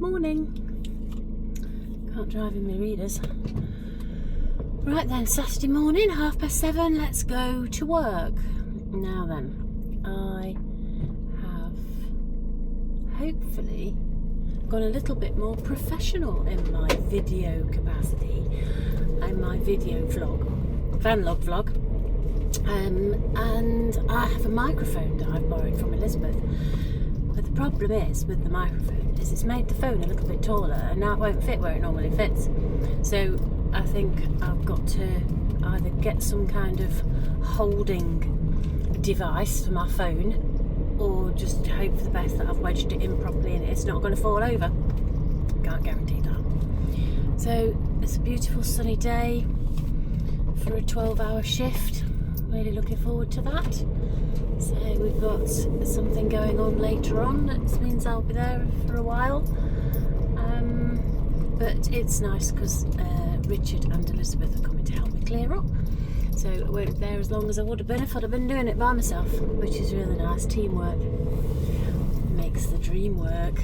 Morning. Can't drive in my readers. Right then, Saturday morning, 7:30, let's go to work. Now then, I have hopefully gone a little bit more professional in my video capacity and my video vlog, vanlog vlog. And I have a microphone that I've borrowed from Elizabeth. But the problem is with the microphone is it's made the phone a little bit taller and now it won't fit where it normally fits. So I think I've got to either get some kind of holding device for my phone or just hope for the best that I've wedged it in properly and it's not going to fall over. Can't guarantee that. So it's a beautiful sunny day for a 12-hour shift. Really looking forward to that. So we've got something going on later on. That means I'll be there for a while. But it's nice because Richard and Elizabeth are coming to help me clear up. So I won't be there as long as I would have been if I'd have been doing it by myself, which is really nice. Teamwork makes the dream work.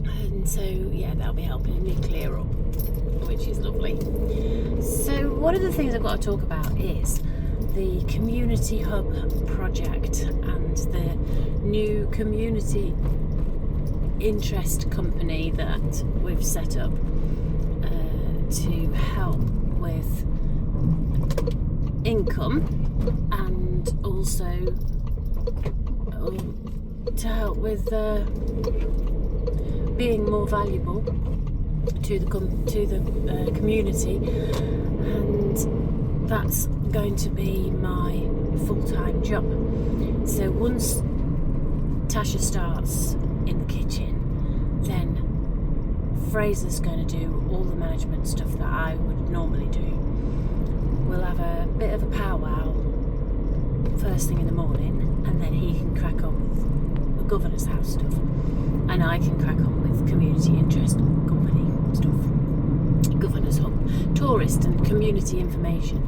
And so yeah, they'll be helping me clear up, which is lovely. So one of the things I've got to talk about is the Community Hub project and the new community interest company that we've set up to help with income and also to help with being more valuable to the community, and that's going to be my full-time job. So once Tasha starts in the kitchen, then Fraser's going to do all the management stuff that I would normally do. We'll have a bit of a powwow first thing in the morning, and then he can crack on with the Governor's House stuff, and I can crack on with community interest company stuff, Governor's Hub, tourist and community information.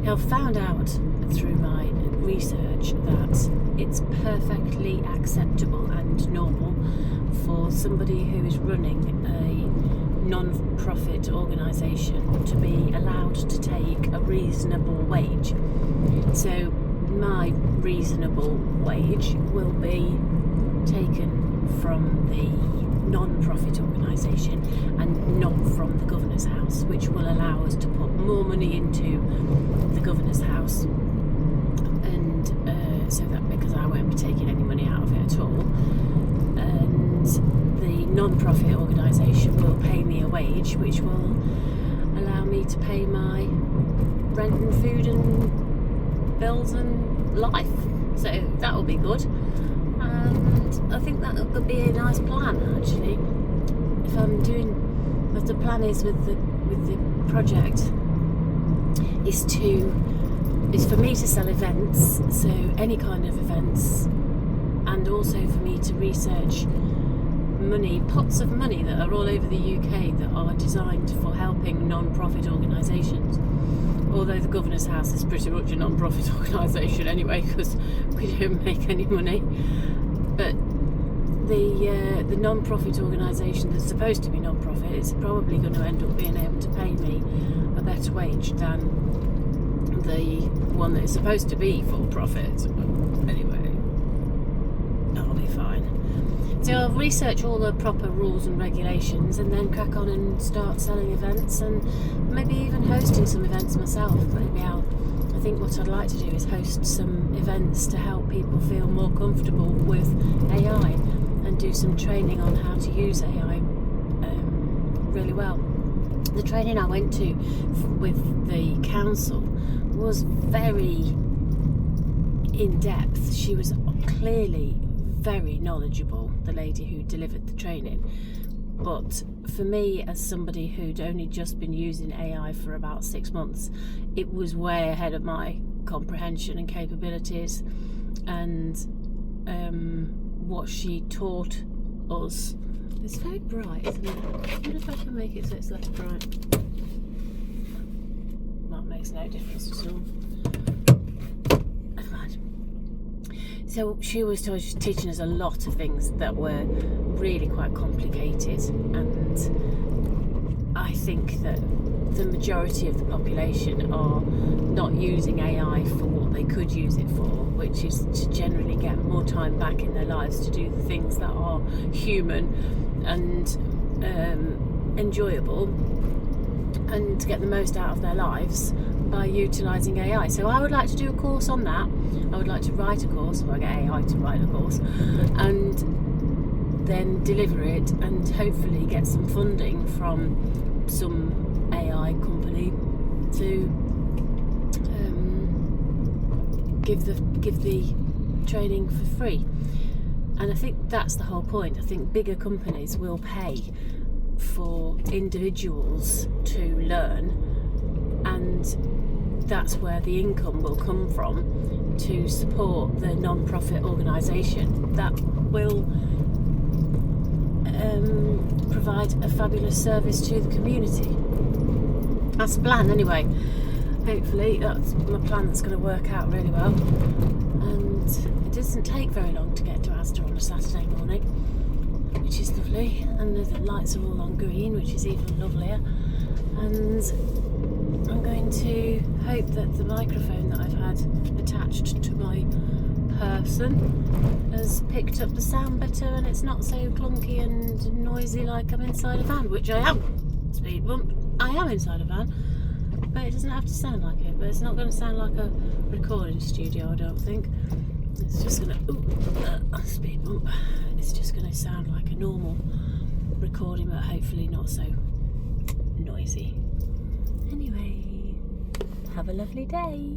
Now, I've found out through my research that it's perfectly acceptable and normal for somebody who is running a non-profit organisation to be allowed to take a reasonable wage. So my reasonable wage will be taken from the non-profit organisation and not from the Governor's House, which will allow us to put more money into the Governor's House, and so that because I won't be taking any money out of it at all, and the non-profit organisation will pay me a wage which will allow me to pay my rent and food and bills and life, so that will be good. And I think that would be a nice plan, actually. If I'm doing, what the plan is with the project is for me to sell events, so any kind of events, and also for me to research pots of money that are all over the UK that are designed for helping non-profit organisations. Although the Governor's House is pretty much a non-profit organisation anyway, because we don't make any money. But the non-profit organisation that's supposed to be non-profit is probably going to end up being able to pay me a better wage than the one that is supposed to be for profit. Anyway, I'll be fine. So I'll research all the proper rules and regulations and then crack on and start selling events and maybe even hosting some events myself. I think what I'd like to do is host some events to help people feel more comfortable with AI and do some training on how to use AI really well. The training I went to with the council was very in-depth. She was clearly very knowledgeable, the lady who delivered the training. But for me, as somebody who'd only just been using AI for about 6 months, it was way ahead of my comprehension and capabilities. And what she taught us, it's very bright, isn't it? I wonder if I can make it so it's less bright. That makes no difference at all. Never mind. So she was teaching us a lot of things that were really quite complicated, and I think that the majority of the population are not using AI for what they could use it for, which is to generally get more time back in their lives to do the things that are human and enjoyable, and to get the most out of their lives by utilising AI. So I would like to do a course on that. I would like to write a course, or I get AI to write a course, and then deliver it, and hopefully get some funding from some AI company to give the training for free. And I think that's the whole point. I think bigger companies will pay for individuals to learn, and that's where the income will come from to support the non-profit organisation that will provide a fabulous service to the community. That's the plan anyway. Hopefully that's my plan that's going to work out really well, and it doesn't take very long to get to Asda on a Saturday morning, which is lovely, and the lights are all on green, which is even lovelier. And I'm going to hope that the microphone that I've had attached to my person has picked up the sound better, and it's not so clunky and noisy like I'm inside a van, which I am. Speed bump. I am inside a van, but it doesn't have to sound like it. But it's not going to sound like a recording studio, I don't think. It's just going to speed bump. It's just going to sound like a normal recording, but hopefully not so noisy. Anyway, have a lovely day.